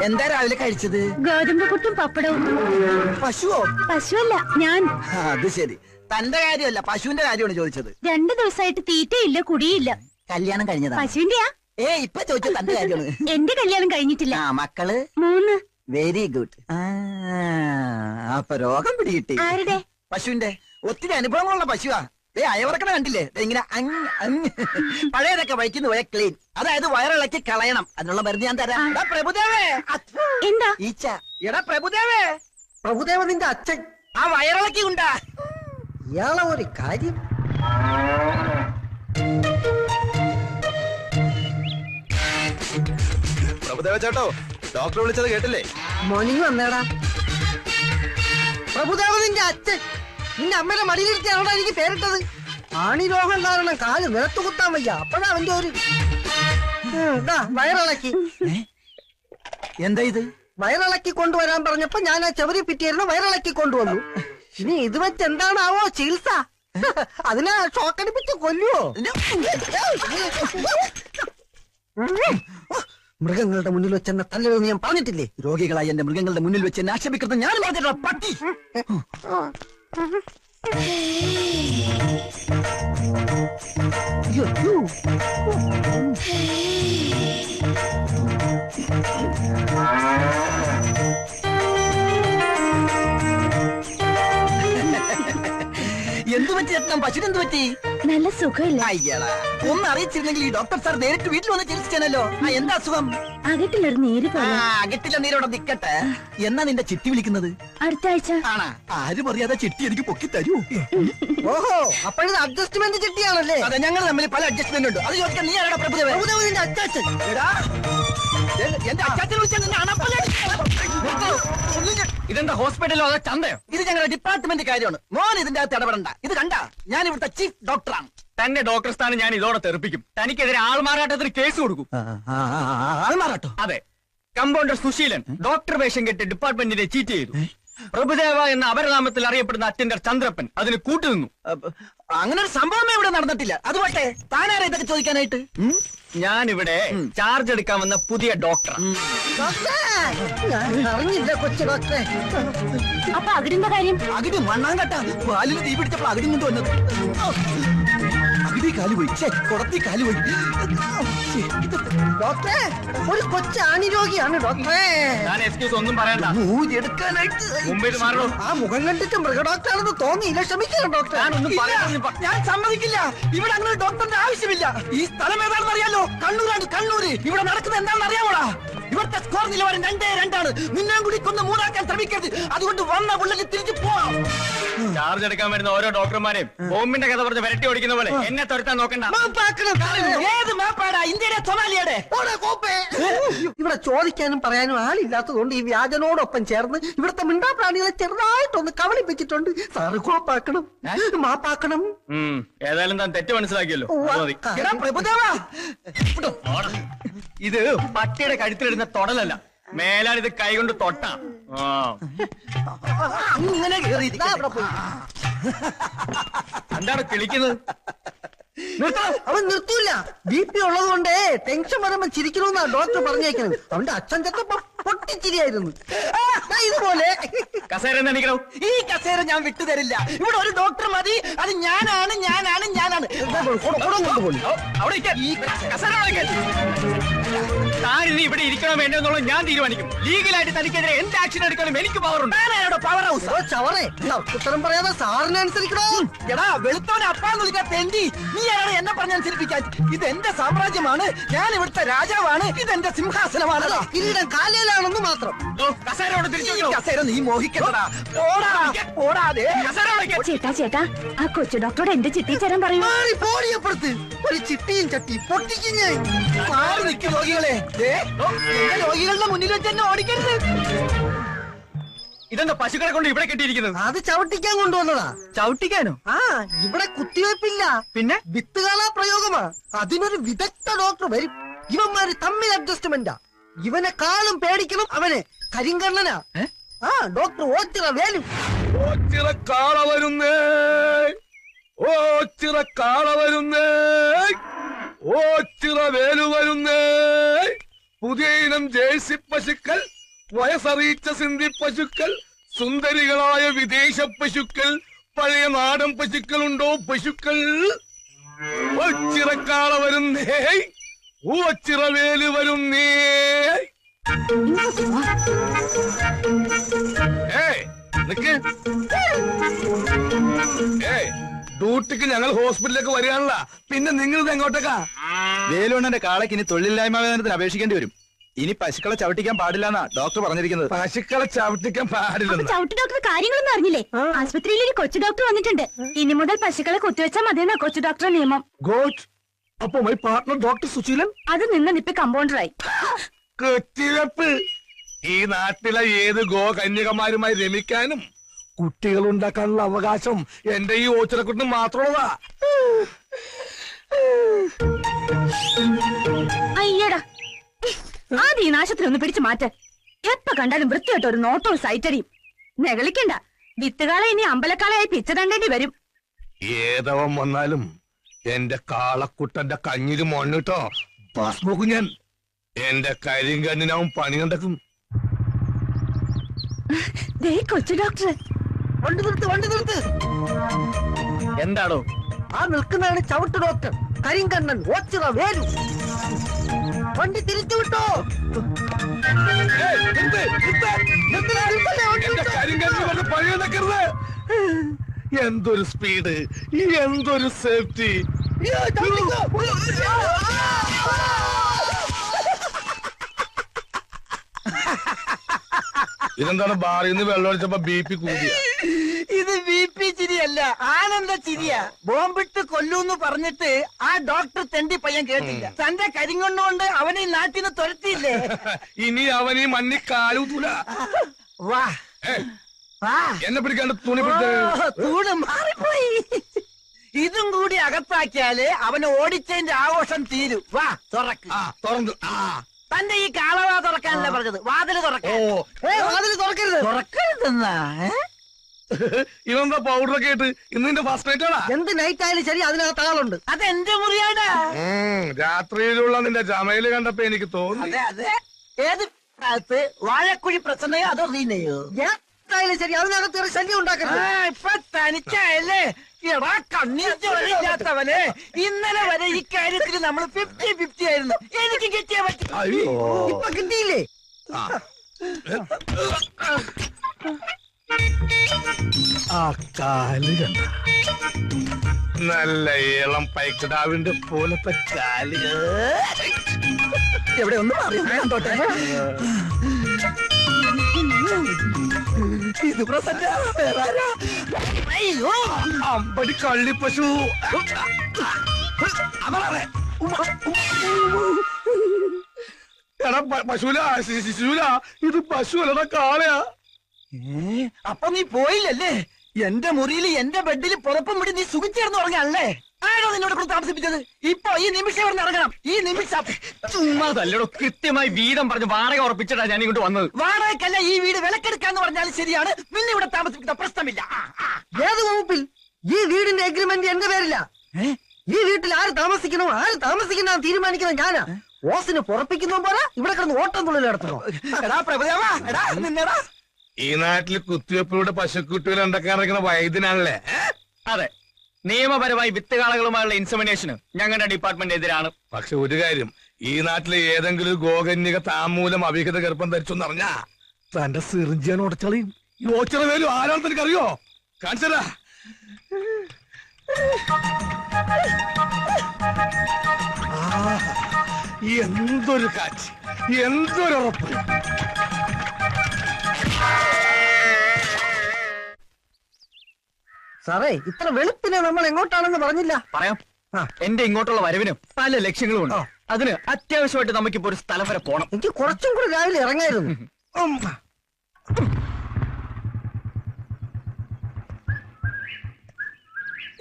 എന്താ രാവിലെ കഴിച്ചത്? ഗോതമ്പ് പുട്ടും പപ്പടവും. പശുവോ? പശുവല്ല, ഞാൻ. അത് ശരി. തന്റെ കാര്യമല്ല, പശുവിന്റെ കാര്യമാണ് ചോദിച്ചത്. 2 ദിവസമായിട്ട് തീറ്റയില്ല, കുടിയില്ല. കല്യാണം കഴിഞ്ഞതാ? പശുവിന്റെയാ? ഇപ്പൊ ചോദിച്ചത് തന്റെ കാര്യമാണ്. എന്റെ കല്യാണം കഴിഞ്ഞിട്ടില്ല. മക്കള്? 3. Very good. അപ്പൊ രോഗം പിടികിട്ടി. ആരുടെ? പശുവിന്റെ. ഒത്തിരി അനുഭവങ്ങളുള്ള പശുവാ. അയവറക്കണ കണ്ടില്ലേ? ഇങ്ങനെ പഴയതൊക്കെ വഴിക്കുന്ന പോയ ക്ലീൻ, അതായത് വയറിളക്കി കളയണം. അതിനുള്ള മരുന്ന് ഞാൻ തരാം. പ്രഭുദേവേ. എന്താ? ഈച്ച. എടാ പ്രഭുദേവേ. പ്രഭുദേവ നിന്റെ അച്ഛൻ. ആ വയറിളക്കി ഉണ്ടാ. ഇയാളെ ഒരു കാര്യം. പ്രഭുദേവ ചേട്ടോ, ഡോക്ടർ വിളിച്ചത് കേട്ടില്ലേ? മോർണിംഗ് വന്നേടാ. പ്രഭുദേവ നിന്റെ അച്ഛൻ. നിന്റെ അമ്മയുടെ മടിയിലിരുത്തിയാണോ എനിക്ക് പേരിട്ടത്? ആണി രോഗം കാരണം കാല് നിലത്ത് കുത്താൻ വയ്യ. അപ്പോഴാ അവന്റെ ഒരു വയറിളക്കി. എന്താ ഇത്? വയറിളക്കി കൊണ്ടുവരാൻ പറഞ്ഞപ്പോ ഞാൻ ആ ചെവരി പിറ്റിയായിരുന്നു വയറിളക്കി കൊണ്ടുവന്നു. ഇനി ഇത് വെച്ച് എന്താണാവോ ചികിത്സ? അതിനെ ഷോക്കടിപ്പിച്ച് കൊല്ലുവോ? മൃഗങ്ങളുടെ മുന്നിൽ വെച്ച് എന്നെ തല്ലരുതെന്ന് ഞാൻ പറഞ്ഞിട്ടില്ലേ? രോഗികളായി എന്റെ മൃഗങ്ങളുടെ മുന്നിൽ വെച്ച് എന്നെ ആക്ഷേപിക്കുന്നത് ഞാൻ പറഞ്ഞിട്ടുള്ള പട്ടി. എന്തു പറ്റി ചേട്ടൻ? പശുവിന് എന്ത് പറ്റി? നല്ല സുഖമില്ല. അയ്യടാ, ഒന്ന് അറിയിച്ചിരുന്നെങ്കിൽ ഈ ഡോക്ടർ സാർ നേരിട്ട് വീട്ടിൽ വന്ന് ചികിത്സിച്ചാനല്ലോ. എന്താ അസുഖം? അകട്ടിലൊരു നീര് പോലെ. അകട്ടില്ല നീരോടെ നിക്കട്ടെ. എന്നാ നിന്റെ ചിട്ടി വിളിക്കുന്നത്? അടുത്ത ആഴ്ച. ആണാ? ആരും അറിയാതെ ചിട്ടി എനിക്ക് പൊക്കി തരൂ. ഓഹോ, അപ്പോഴത് അഡ്ജസ്റ്റ്മെന്റ് ചിട്ടിയാണല്ലേ? അതെ, ഞങ്ങൾ തമ്മിൽ പല അഡ്ജസ്റ്റ്മെന്റ് ഉണ്ട്. അത് ചോദിക്കാൻ നീ ആരാടാ? പ്രഭുദേവ. പ്രഭുദേവ നിന്റെ അച്ചാച്ചൻ. എന്റെ അച്ചാച്ചൻ വിളിച്ചാൽ നിന്നെ ഇതെന്താ ഹോസ്പിറ്റലോ അതോ ചന്തയോ? ഇത് ഞങ്ങളുടെ ഡിപ്പാർട്ട്മെന്റ് കാര്യമാണ്. മോൻ ഇതിന്റെ അകത്ത് ഇടപെടണ്ട. ഇത് കണ്ട, ഞാൻ ഇവിടുത്തെ ചീഫ് ഡോക്ടറാണ്. തന്നെ ഡോക്ടർ സ്ഥാനം ഞാൻ ഇതോടെ തെറിപ്പിക്കും. തനിക്കെതിരെ ആൾമാറാട്ടത്തിന് കേസ് കൊടുക്കും. ആൾമാറാട്ടോ? അതെ. കമ്പൗണ്ടർ സുശീലൻ ഡോക്ടർ വേഷം കെട്ടി ഡിപ്പാർട്ട്മെന്റിനെ ചീറ്റ് ചെയ്തു. പ്രഭുദേവ എന്ന അപരനാമത്തിൽ അറിയപ്പെടുന്ന അറ്റൻഡർ ചന്ദ്രപ്പൻ അതിന് കൂട്ടുനിന്നു. അങ്ങനെ ഒരു സംഭവമേ ഇവിടെ നടന്നിട്ടില്ല. അതുപോട്ടെ, താനാരാ ഇതൊക്കെ ചോദിക്കാനായിട്ട്? ഞാനിവിടെ ചാർജ് എടുക്കാൻ വന്ന പുതിയ ഡോക്ടർ. അറിഞ്ഞില്ല കൊച്ചു ഡോക്ടറെ. അപ്പൊ അകിടിന്റെ കാര്യം? അകിടി മണ്ണാങ്കട്ട. പാലിന് തീ പിടിച്ചപ്പോൾ അകിടി കൊണ്ട് വന്നത്. അകിടി കാല് പോയി. കുടത്തി കാല് പോയി. ഡോക്ടറെ, ഒരു കൊച്ചു ആണിരോഗിയാണ് ഡോക്ടറെ. ഞാൻ എക്സ്ക്യൂസ് ഒന്നും പറയണ്ട. എടുക്കാനായിട്ട് മുമ്പിൽ മാറണോ? ആ മുഖം കണ്ടിട്ട് മൃഗഡോക്ടറാണെന്ന് തോന്നിയില്ല. ക്ഷമിക്കണം ഡോക്ടർ. ഞാൻ സമ്മതിക്കില്ല. ഇവിടെ അങ്ങനെ ഒരു ഡോക്ടറിന്റെ ആവശ്യമില്ല. ഈ സ്ഥലം ഏതാണെന്ന് അറിയാലോ? കണ്ണൂരാണ്. കണ്ണൂര്. ഇവിടെ നടക്കുന്നത് എന്താണെന്ന് അറിയാമോടാ? ഇവിടുത്തെ സ്കോർ നിലവാരം 2-2. നിന്നെ കൂടി കൊന്ന് 3 ശ്രമിക്കരുത്. അതുകൊണ്ട് വന്ന പുള്ളിക്ക് തിരിച്ചു പോവാം. ചാർജ് എടുക്കാൻ വരുന്ന ഓരോ ഡോക്ടർമാരെയും ബോംബിന്റെ കഥ പറഞ്ഞ് വരട്ടി ഓടിക്കുന്ന പോലെ എന്നെ തുരത്താൻ നോക്കണ്ട. ഏത് മാപ്പാടാ? ഇന്ത്യയുടെ സൊമാലിയുടെ? ഇവിടെ ചോദിക്കാനും പറയാനും ആളില്ലാത്തതുകൊണ്ട് ഈ വ്യാജനോടൊപ്പം ചേർന്ന് ഇവിടുത്തെ മിണ്ടാപ്രാണികളെ ചെറുതായിട്ടൊന്ന് കവളിപ്പിച്ചിട്ടുണ്ട്. സാറ് കോപ്പാക്കണം, മാപ്പാക്കണം. ഏതായാലും താൻ തെറ്റ് മനസ്സിലാക്കിയല്ലോ. ഇത് പട്ടിയുടെ കഴുത്തിലിടുന്ന തൊടലല്ല. മേലാൽ ഇത് കൈകൊണ്ട് തൊട്ടാ. എന്താണ് കിളിക്കുന്നത്? അവൻ നിർത്തൂല. BP ഉള്ളത് കൊണ്ട് ടെൻഷൻ വരുമ്പോ ചിരിക്കണമെന്നാ ഡോക്ടർ പറഞ്ഞേക്കുന്നത്. അവന്റെ അച്ഛൻ ചെത്തപ്പോ പൊട്ടിച്ചിരിയായിരുന്നു. ഇതുപോലെ കസേര എണീക്കണോ? ഈ കസേര ഞാൻ വിട്ടുതരില്ല. ഇവിടെ ഒരു ഡോക്ടർ മതി. അത് ഞാനാണ്. താനിനി ഇവിടെ ഇരിക്കണോ വേണ്ടോ എന്നുള്ളത് ഞാൻ തീരുമാനിക്കും. ലീഗലായിട്ട് തനിക്കെതിരെ എന്ത് ആക്ഷൻ എടുക്കണം എനിക്ക് പവറുണ്ട്. Power house. ചവറേ, ഉത്തരം പറയാതെ സാറിനനുസരിക്കണോ? എടാ വെളുത്തോനെ അപ്പാന്ന് വിളിക്കാൻ തെണ്ടി. നീ ആരാണ് എന്നെ പറഞ്ഞനുസരിപ്പിക്കാൻ? ഇത് എന്റെ സാമ്രാജ്യമാണ്. ഞാൻ ഇവിടുത്തെ രാജാവാണ്. ഇതെന്റെ സിംഹാസനമാണ്. കിരീടം കാലയിലാണെന്ന് മാത്രം. കസേരയോട് തിരിച്ചു കസേര നീ മോഹിക്കണ്ടടാ. ഓടാതെ ചേട്ടാ, ആ കൊച്ചു ഡോക്ടറോട് എന്റെ ചിട്ടി ചേരാൻ പറയൂ. പോടിയപ്പുറത്ത് ഒരു ചിട്ടിയും ചട്ടി പൊട്ടിക്കും ഞാൻ. മാറി നിൽക്കും രോഗികളെ. രോഗികളുടെ മുന്നിൽ വെച്ച് എന്നെ ഓടിക്കരുത്. ഇതെന്താ പശുക്കളെ കൊണ്ട് ഇവിടെ കെട്ടിയിരിക്കുന്നത്? അത് ചവിട്ടിക്കാൻ കൊണ്ടുവന്നതാ. ചവിട്ടിക്കാനോ? ഇവിടെ കുത്തിവെപ്പില്ല, പിന്നെ വിത്തുകാളാ പ്രയോഗമാ. അതിനൊരു വിദഗ്ധ ഡോക്ടർ വരും. ഇവന്മാര് തമ്മിൽ അഡ്ജസ്റ്റ്മെന്റാ. ഇവനെക്കാളും പേടിക്കണം അവനെ. കരിങ്കണ്ണനാ. ഡോക്ടർ ഓച്ചിറ വേലു. ഓച്ചിറ കാള വരുന്നേ, ഓച്ചിറ കാള വരുന്നേ, ഓച്ചിറ വേലു വരുന്നേ. പുതിയ ഇനം ജേഴ്സി പശുക്കൾ വയസ്സറിയിച്ച സിന്ധി പശുക്കൾ, സുന്ദരികളായ വിദേശ പശുക്കൾ, പഴയ നാടൻ പശുക്കളുണ്ടോ പശുക്കൾ? ഒച്ചിറക്കാള വരുന്നേ, ഓച്ചിറവേല് വരുന്നേ. നിക്ക്. ഡ്യൂട്ടിക്ക് ഞങ്ങൾ ഹോസ്പിറ്റലിലേക്ക് വരികയാണല്ല, പിന്നെ നിങ്ങൾ എങ്ങോട്ടേക്കാ? വേലുണ്ണന്റെ കാളയ്ക്ക് ഇനി തൊഴിലില്ലായ്മ വേതനത്തിന് അപേക്ഷിക്കേണ്ടി വരും. ഇനി പശുക്കളെ ചവിട്ടിക്കാൻ പാടില്ലെന്നാ ഡോക്ടർ പറഞ്ഞിരിക്കുന്നത്. പശുക്കളെ ചവിട്ടിക്കാൻ പാടില്ലെന്ന്. ചവിട്ട് ഡോക്ടർ കാര്യങ്ങളൊന്നും അറിഞ്ഞില്ലേ? ആശുപത്രിയിൽ ഒരു കൊച്ചു ഡോക്ടർ വന്നിട്ടുണ്ട്. ഇനി മുതൽ പശുക്കളെ കുത്തിവെച്ചാൽ മതിയെന്നാ കൊച്ചു ഡോക്ടറുടെ നിയമം. ഗുഡ്. അപ്പൊ മൈ പാർട്ണർ ഡോക്ടർ സുശീലൻ അത് നിന്ന് നിപ്പി കമ്പൗണ്ടറായി. കുത്തിവെപ്പ്. ഈ നാട്ടിലെ ഏത് കന്യകമാരുമായി രമിക്കാനും കുട്ടികൾ ഉണ്ടാക്കാനുള്ള അവകാശം എന്റെ ഈ ഓച്ചിറക്കുട്ടിന് മാത്രമുള്ളതാ. അയ്യടാ, ആദ്യം ഈ നാശത്തിൽ ഒന്ന് പിടിച്ചു മാറ്റ. എപ്പ കണ്ടാലും വൃത്തിയായിട്ട് ഒരു നോട്ടവും സൈറ്റടിയും. നെകളിക്കണ്ട, വിത്തുകാളെ ഇനി അമ്പലക്കാളായി പിച്ച തണ്ടേണ്ടി വരും. ഏതവൻ വന്നാലും എന്റെ കാളക്കുട്ടന്റെ കഞ്ഞില് മണ്ണിട്ടോ ഭസ്മോക്കും ഞാൻ. എന്റെ കരിങ്കണ്ണിനാവും പണി കണ്ടെത്തും. ദേ കൊച്ചു ഡോക്ടർ. വണ്ടി നിർത്ത്, വണ്ടി നിർത്ത്. എന്താടോ? ആ നിൽക്കുന്നതാണ് ചവിട്ട് ഡോക്ടർ കരിങ്കണ്ണൻ ഓച്ചിറ വേലു. വണ്ടി തിരിച്ചു വിട്ടോ. പണി കണ്ടെക്കരുത്. എന്തൊരു സ്പീഡ്, എന്തൊരു സേഫ്റ്റി. ഇതെന്താണ് ബാറിൽ നിന്ന് വെള്ളം ഒഴിച്ചപ്പോ BP കൂടിയ? ഇത് BP ചിരിയല്ല, ആനന്ദ ചിരിയാ. ബോംബിട്ട് കൊല്ലൂന്ന് പറഞ്ഞിട്ട് ആ ഡോക്ടർ തെണ്ടി പയ്യൻ കേട്ടില്ല. തന്റെ കരിങ്കൊണ്ടുകൊണ്ട് അവനെ ഈ നാട്ടിൽ നിന്ന് തുരത്തിയില്ലേ? ഇനി അവനീ മണ്ണി കാലൂത്തൂല. വാ വാ. എന്നെ പിടിക്കാണ്ട് തുണി തൂണ് മാറിപ്പോയി. ഇതും കൂടി അകത്താക്കിയാല് അവന് ഓടിച്ചതിന്റെ ആഘോഷം തീരും. വാ തുറക്ക്. തുറന്നു. തന്റെ ഈ കാളവാ തുറക്കാനല്ല പറഞ്ഞത്, വാതില് തുറക്കാൻ. വാതിൽ തുറക്കരുത്. തുറക്കരുതെന്നാ? ഇവന്താ പൗഡറൊക്കെ ഇട്ട് ഇന്നിന്റെ ഫസ്റ്റ് നൈറ്റ് ആണാ? എന്ത് നൈറ്റ് ആയാലും ശരി അതിനകത്ത് ആളുണ്ട്. അതെന്റെ മുറിയാടാ. രാത്രിയിലുള്ള നിന്റെ ജമയില് കണ്ടപ്പോ എനിക്ക് തോന്നി. അതെ അതെ. ഏത് ഭാഗത്ത്? വാഴക്കുഴി പ്രസന്നയോ അതോ റീനയോ? എന്തായാലും ശരി അതിനകത്ത് ഒരു ശല്യം ഉണ്ടാക്കരുത്. ഇപ്പൊ തനിച്ചായല്ലേ? എടാ കണ്ണീർ ചോരയില്ലാത്തവനെ, ഇന്നലെ വരെ ഈ കാര്യത്തിൽ നമ്മൾ 50-50 ആയിരുന്നു. എനിക്ക് കിട്ടിയ പറ്റി. ഇപ്പൊ കിട്ടിയില്ലേ? ആ കാല് കണ്ട നല്ല ഇളം പൈക്കിടാവിന്റെ പോലത്തെ കാല്. എവിടെ ഒന്ന് അറിയാത്തോട്ടെ. ഇത് പ്രസന്ന. അയ്യോ അമ്പടി കള്ളിപ്പശു. എടാ പശുല, ശിശുല, ഇത് പശുവല്ലടാ കാളയാ. അപ്പൊ നീ പോയില്ലല്ലേ? എന്റെ മുറിയിൽ എന്റെ ബെഡിൽ പുറപ്പം വിടി നീ സുഖിച്ചേർന്ന് പറഞ്ഞല്ലേ? ആരോ നിന്നോട് കൂടെ താമസിപ്പിച്ചത്? ഇപ്പൊ ഈ നിമിഷം ഇവിടെ ഇറങ്ങണം. ഈ നിമിഷം. ചുമ്മാ തല്ലടോ, കൃത്യമായി വീതം പറഞ്ഞ് വാടക ഉറപ്പിച്ചിട്ടാ ഞാൻ ഇങ്ങോട്ട് വന്നത്. വാടകയ്ക്കല്ല, ഈ വീട് വിലക്കെടുക്കാന്ന് പറഞ്ഞാലും ശരിയാണ്. നിന്നെ ഇവിടെ താമസിപ്പിക്കുന്ന പ്രശ്നമില്ല. ഏത് വകുപ്പിൽ? ഈ വീടിന്റെ എഗ്രിമെന്റ് എന്റെ പേരില്ല. ഈ വീട്ടിൽ ആര് താമസിക്കണോ ആര് താമസിക്കണോ തീരുമാനിക്കുന്നത് ഞാനാ. ഓസിന് പുറപ്പിക്കുന്ന പോലെ ഇവിടെ കിടന്ന് ഓട്ടം തുള്ളൽ നടത്തണോ? എടാ പ്രഭുദേവാ, എടാ നിന്നെടാ. ഈ നാട്ടിൽ കുത്തിവെപ്പിലൂടെ പശുക്കുട്ടികൾ ഉണ്ടാക്കാൻ ഇറങ്ങുന്ന വൈദ്യനാണല്ലേ? അതെ, നിയമപരമായി വിത്തുകാളകളുമായുള്ള ഇൻസെമിനേഷന് ഞങ്ങളുടെ ഡിപ്പാർട്ട്മെന്റ് എതിരാണ്. പക്ഷെ ഒരു കാര്യം, ഈ നാട്ടിലെ ഏതെങ്കിലും ഗോകന്യക താമൂലം അവിഹിത ഗർഭം ധരിച്ചെന്ന് അറിഞ്ഞാ തന്റെ സിറിഞ്ചിയാൻ ഉടച്ചളിയും. ഈ ഓച്ചിറ വേലും ആരാണെന്ന് എനിക്കറിയോ? കാണിച്ചരാ. എന്തൊരു കാറ്റ്, എന്തൊരുറപ്പ്. സാറേ ഇത്ര വെളുപ്പിനെ നമ്മൾ എങ്ങോട്ടാണെന്ന് പറഞ്ഞില്ല. പറയാം. എന്റെ ഇങ്ങോട്ടുള്ള വരവിന് പല ലക്ഷ്യങ്ങളും ഉണ്ട്. അതിന് അത്യാവശ്യമായിട്ട് നമുക്കിപ്പോ ഒരു സ്ഥലം വരെ പോണം. എനിക്ക് കുറച്ചും കൂടി രാവിലെ ഇറങ്ങായിരുന്നു.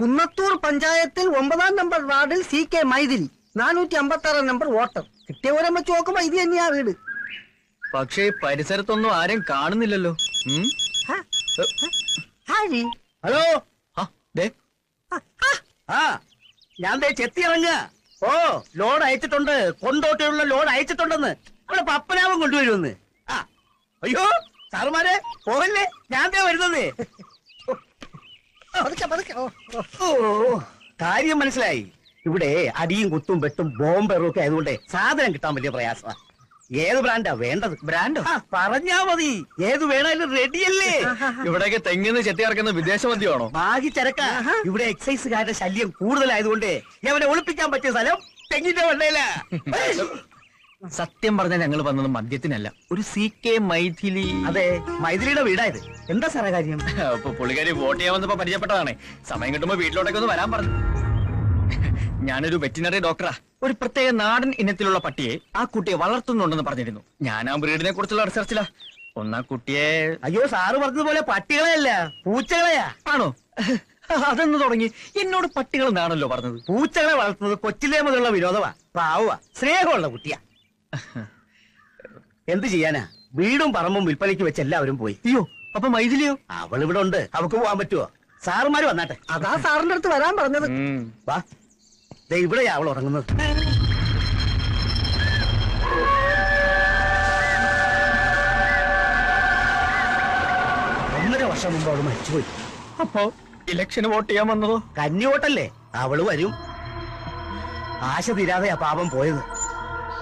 കുന്നത്തൂർ പഞ്ചായത്തിൽ 9-ാം നമ്പർ വാർഡിൽ CK മൈതിരി 456 നമ്പർ വോട്ടർ. കിട്ടിയ പോലെ വെച്ച് നോക്കുമ്പോ ഇത് തന്നെയാ വീട്. പക്ഷേ പരിസരത്തൊന്നും ആരും കാണുന്നില്ലല്ലോ. ഹലോ. ഞാൻ ചെത്തി ഇറങ്ങ. ഓ ലോഡ് അയച്ചിട്ടുണ്ട്, കൊണ്ടോട്ടിയുള്ള ലോഡ് അയച്ചിട്ടുണ്ടെന്ന്. ഇവിടെ പപ്പനാവും കൊണ്ടുവരുമെന്ന്. അയ്യോ സാറുമാരെ പോകല്ലേ, ഞാൻ വരുന്നതേ. കാര്യം മനസ്സിലായി. ഇവിടെ അടിയും കുത്തും വെട്ടും ബോംബെറും ഒക്കെ ആയതുകൊണ്ട് സാധനം കിട്ടാൻ വലിയ പ്രയാസമാണ്. ഏത് ബ്രാൻഡാ വേണ്ടത്? ബ്രാൻഡോ? പറഞ്ഞാ മതി, ഏത് വേണേലും റെഡിയല്ലേ. ഇവിടെയൊക്കെ തെങ്ങിന്ന് ചെത്തി ഇറക്കുന്ന വിദേശ മദ്യമാണോ? ബാഗി ചരക്ക. ഇവിടെ എക്സൈസുകാരുടെ ശല്യം കൂടുതലായതുകൊണ്ട് ഇവനെ ഒളിപ്പിക്കാൻ പറ്റിയ സ്ഥലം തെങ്ങിന്റെ വെണ്ണയില. സത്യം പറഞ്ഞാൽ ഞങ്ങൾ വന്നത് മദ്യത്തിനല്ല, ഒരു CK മൈഥിലി. അതെ, മൈഥിലിയുടെ വീടായത്. എന്താ സാറേ കാര്യം? അപ്പൊ പുള്ളിക്കാരി വോട്ട് ചെയ്യാൻ വന്നപ്പോ പരിചയപ്പെട്ടതാണ്. സമയം കിട്ടുമ്പോ വീട്ടിലോട്ടൊക്കെ ഒന്ന് വരാൻ പറഞ്ഞു. ഞാനൊരു വെറ്റിനറി ഡോക്ടറാ. ഒരു പ്രത്യേക നാടൻ ഇനത്തിലുള്ള പട്ടിയെ ആ കുട്ടിയെ വളർത്തുന്നുണ്ടെന്ന് പറഞ്ഞിരുന്നു. ഞാൻ ആ ബ്രീഡിനെ കുറിച്ചുള്ള റിസർച്ചിലാ. ഒന്നാ കുട്ടിയെ... അയ്യോ, സാറ് പറഞ്ഞതുപോലെ പട്ടികളെയല്ല, പൂച്ചകളെയാ. ആണോ? അതെന്ന് തുടങ്ങി? എന്നോട് പട്ടികൾ എന്നാണല്ലോ പറഞ്ഞത്. പൂച്ചകളെ വളർത്തുന്നത് കൊച്ചിലേ മുതലുള്ള വിനോദമാ. പാവുക, സ്നേഹമുള്ള കുട്ടിയാ. എന്ത് ചെയ്യാനാ, വീടും പറമ്പും വിൽപ്പനയ്ക്ക് വെച്ച് എല്ലാവരും പോയി. അയ്യോ, അപ്പൊ മൈഥിലിയോ? അവൾ ഇവിടെ ഉണ്ട്, അവക്ക് പോവാൻ പറ്റുമോ? സാറുമാര് വന്നാട്ടെ. അതാ സാറിന്റെ അടുത്ത് വരാൻ പറഞ്ഞത്. വാ, ദേ ഇവിടെയാ അവൾ ഉറങ്ങുന്നത്. 1.5 വർഷം മുമ്പ് അവള് മരിച്ചുപോയി. അപ്പോ ഇലക്ഷന് വോട്ട് ചെയ്യാൻ വന്നതോ? കന്നിവോട്ടല്ലേ, അവള് വരും. ആശ തീരാതെയാ പാപം പോയത്.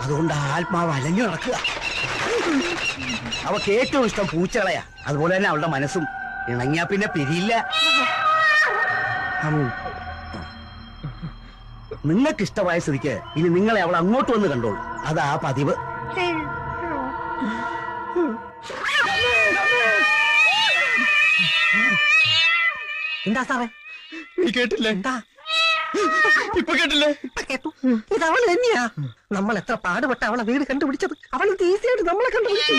അതുകൊണ്ട് ആത്മാവ് അലഞ്ഞു നടക്കുക. അവക്ക് ഏറ്റവും ഇഷ്ടം പൂച്ചകളെയാ. അതുപോലെ തന്നെ അവളുടെ മനസ്സും. ഇണങ്ങിയാ പിന്നെ പിരിയില്ല. നിങ്ങൾക്ക് ഇഷ്ടമായ സ്ഥിതിക്ക് ഇനി നിങ്ങളെ അവൾ അങ്ങോട്ട് വന്ന് കണ്ടോളൂ. അതാ പതിവ്. എന്താ സാറേ? നീ കേട്ടില്ലേ? ഇപ്പൊ കേട്ടില്ലേ? കേട്ടു. ഇത് അവൾ തന്നെയാ. നമ്മൾ എത്ര പാടുപെട്ട അവളെ വീട് കണ്ടുപിടിച്ചത്. അവൾ ഈസിയായിട്ട് നമ്മളെ കണ്ടുപിടിച്ചു.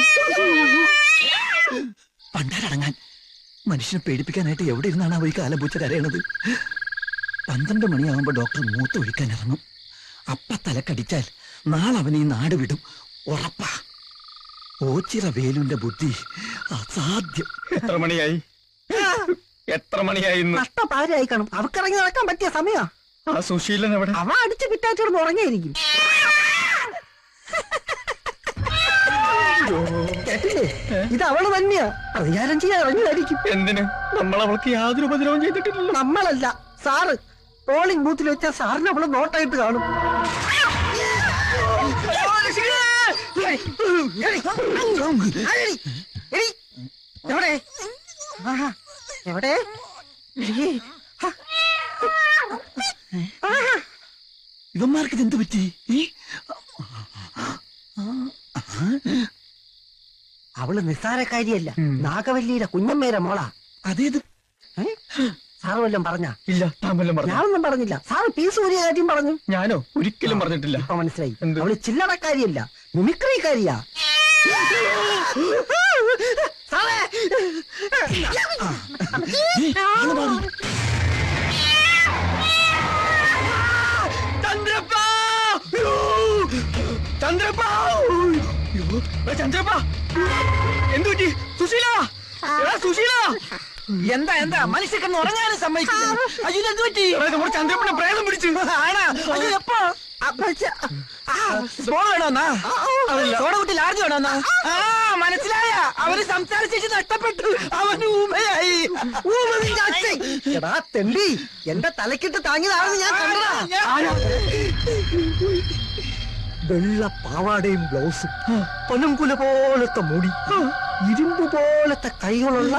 പണ്ടാരടങ്ങാൻ മനുഷ്യനെ പേടിപ്പിക്കാനായിട്ട് എവിടെ ഇരുന്നാണ് അവ ഈ കാലപൂച്ച കരയണത്? 12 മണിയാകുമ്പോ ഡോക്ടർ മൂത്തൊഴിക്കാൻ ഇറങ്ങും. അപ്പ തലക്കടിച്ചാൽ നാളെ അവൻ ഈ നാട് വിടും, ഉറപ്പാ. ഓച്ചിറ വേലുന്റെ ബുദ്ധി അസാധ്യം. എത്ര മണിയായി? എത്ര മണിയായി? നഷ്ടപാരായി കാണും. അവക്കിറങ്ങി നടക്കാൻ പറ്റിയ സമയാ. ആ സുശീലൻ എവിടെ? അവ അടിച്ച് പിറ്റാച്ചിടന്ന് ഉറങ്ങിയിരിക്കും. കേട്ടില്ലേ? ഇത് അവള് തന്നെയാ. പ്രതികാരം ചെയ്യാൻ ഇറങ്ങിയായിരിക്കും. എന്തിന്? നമ്മൾ അവൾക്ക് യാതൊരു ഉപദ്രവം ചെയ്തിട്ടില്ലല്ലോ. നമ്മളല്ല, സാറ്. പോളിംഗ് ബൂത്തിൽ വെച്ചാൽ സാറിന് അവള് നോട്ടായിട്ട് കാണും. എവിടെ എവിടെ? ഇവന്മാർക്ക് ഇതെന്ത് പറ്റി? അവള് നിസ്സാരക്കാരിയല്ല, നാഗവല്ലിയുടെ കുഞ്ഞമ്മേരെ മോളാ. അതേത്? സാറ് വല്ലതും പറഞ്ഞാ? ഇല്ല, താൻ വല്ലതും പറഞ്ഞു? ഞാനൊന്നും പറഞ്ഞില്ല. സാറ് പീസ് ഊരിയ കാര്യം പറഞ്ഞു. ഞാനോ? ഒരിക്കലും പറഞ്ഞിട്ടില്ല. ഇപ്പൊ മനസ്സിലായി. എന്ത്? അവള് ചില്ലറക്കാരിയല്ല, മിമിക്രിക്കാരിയാ. സാറേ, ചന്ദ്രപ്പ, എന്തു പറ്റി? സുശീല, സുശീല, എന്താ എന്താ മനുഷ്യക്കെന്ന് ഉറങ്ങാനും സമ്മതിക്കില്ല. അയ്യോ, എന്ത് പറ്റി? നമ്മുടെ ചന്ദ്രപ്പനെ പ്രേതം പിടിച്ചു. ആണാ? അയ്യോ, എപ്പോ? സോഡ വേണോന്നാ? സോഡ കുട്ടി ലാർജ് വേണോന്നാ? മനസ്സിലായ? അവര് സംസാരിച്ചു നഷ്ടപ്പെട്ടു. അവന് ഊമയായി. എടാ തെണ്ടി, എന്റെ തലക്കിട്ട് താങ്ങിയതാണെന്ന് ഞാൻ കണ്ടതാ. വെള്ള പാവാടയും ബ്ലൗസും, പനങ്കുല പോലത്തെ മുടി, ഇരുമ്പ് പോലത്തെ കൈകളുള്ള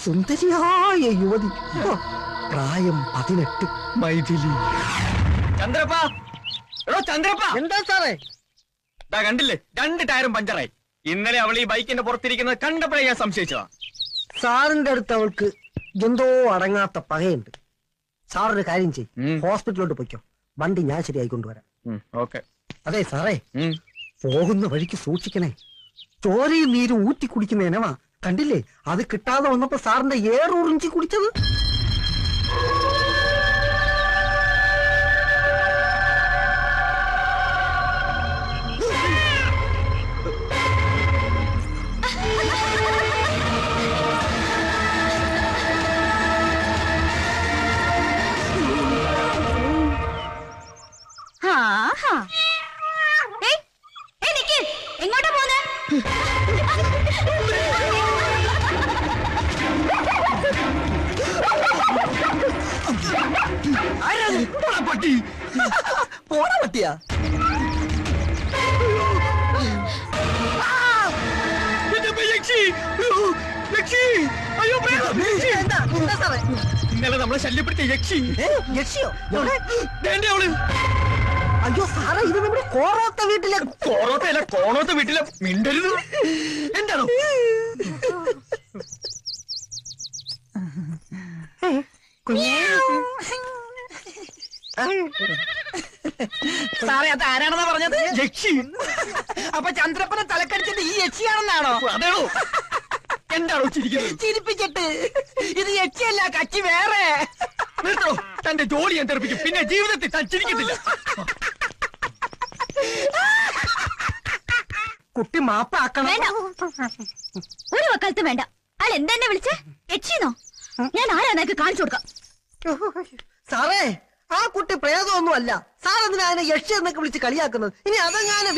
സുന്ദരിയായ യുവതി. പ്രായം 18. മൈഥിലി. ചന്ദ്രപ്പ, എടോ ചന്ദ്രപ്പ. എന്താ സാറേ? കണ്ടില്ലേ, 2 ടയറും പഞ്ചറായി. ഇന്നലെ അവൾ ഈ ബൈക്കിന്റെ പുറത്തിരിക്കുന്നത് കണ്ടപ്പോഴേ ഞാൻ സംശയിച്ചതാ. സാറിന്റെ അടുത്ത് അവൾക്ക് എന്തോ അടങ്ങാത്ത പകയുണ്ട്. സാറൊരു കാര്യം ചെയ്യും, ഹോസ്പിറ്റലിലോട്ട് പൊയ്ക്കോ. വണ്ടി ഞാൻ ശരിയായി കൊണ്ടുവരാം. ഓക്കെ. അതെ സാറേ, പോകുന്ന വഴിക്ക് സൂക്ഷിക്കണേ. ചോരയും നീരും ഊറ്റി കുടിക്കുന്ന ഇനവാ. കണ്ടില്ലേ, അത് കിട്ടാതെ വന്നപ്പോ സാറിന്റെ ഏറുറിഞ്ചി കുടിച്ചത്. എങ്ങോട്ടാ പോന്നെ? ആരാത്? പോടാ പട്ടി. പോണ പറ്റിയാ എന്റെ അമ്മ യക്ഷി. അയ്യോ, യക്ഷി. അയ്യോ, പ്രേതം. യക്ഷി. എന്താ എന്താ സാറേ? ഇന്നലെ നമ്മളെ ശല്യപ്പെടുത്തിയ യക്ഷി. യക്ഷിയോ? എവിടെ? ദേണ്ടെ അവള്. അയ്യോ സാറേ, ഇത് നമ്മുടെ കോറോത്ത വീട്ടിലെ കോറോത്തല്ല, കോണോത്ത വീട്ടിലെ മിണ്ടരുത്. എന്താണോ? സാറേ, അത് ആരാണെന്നാ പറഞ്ഞത്? യക്ഷി. അപ്പൊ ചന്ദ്രപ്പനെ തലക്കടിച്ചത് ഈ യക്ഷിയാണെന്നാണോ? അതെയോ? എന്താണോ ചിരിക്കുന്നത്? ചിരിപ്പിച്ചിട്ട് ഇത് യക്ഷിയല്ല, കച്ചി വേറെ. നിർത്തോ, തന്റെ ജോലി ഞാൻ തെറിപ്പിക്കും. പിന്നെ ജീവിതത്തിൽ താൻ ചിരിക്കത്തില്ല. കുട്ടി മാപ്പാക്കണം. വേണ്ട, ഒരു വക്കാലത്ത് വേണ്ട. അയാൾ എന്തെന്നെ വിളിച്ചേ? യക്ഷിന്നോ? ഞാൻ ആരാന്നൊക്കെ കാണിച്ചു കൊടുക്കാം. സാറേ, ആ കുട്ടി പ്രേതമൊന്നും അല്ല. സാർ എന്തിനാ അതിനെ യക്ഷി എന്നൊക്കെ വിളിച്ച് കളിയാക്കുന്നത്? ഇനി അതങ്ങനെ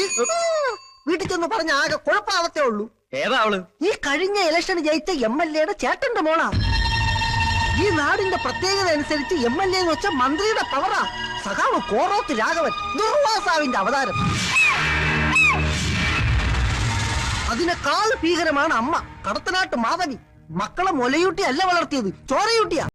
വീട്ടിൽ ചെന്ന് പറഞ്ഞ ആകെ കുഴപ്പാവത്തേ ഉള്ളൂ. ഏതാ അവള്? ഈ കഴിഞ്ഞ ഇലക്ഷന് ജയിച്ച MLA ചേട്ടന്റെ മോളാ. ഈ നാടിന്റെ പ്രത്യേകത അനുസരിച്ച് MLA എന്ന് വെച്ച മന്ത്രിയുടെ പവറാ. സഖാവ് കോറോത്ത് രാഘവൻ, ദുർവാസാവിന്റെ അവതാരം. അതിനേക്കാൾ ഭീകരമാണ് അമ്മ കടത്തനാട്ട് മാധവി. മക്കളെ മുലയൂട്ടി അല്ല വളർത്തിയത്, ചോരയൂട്ടിയാ.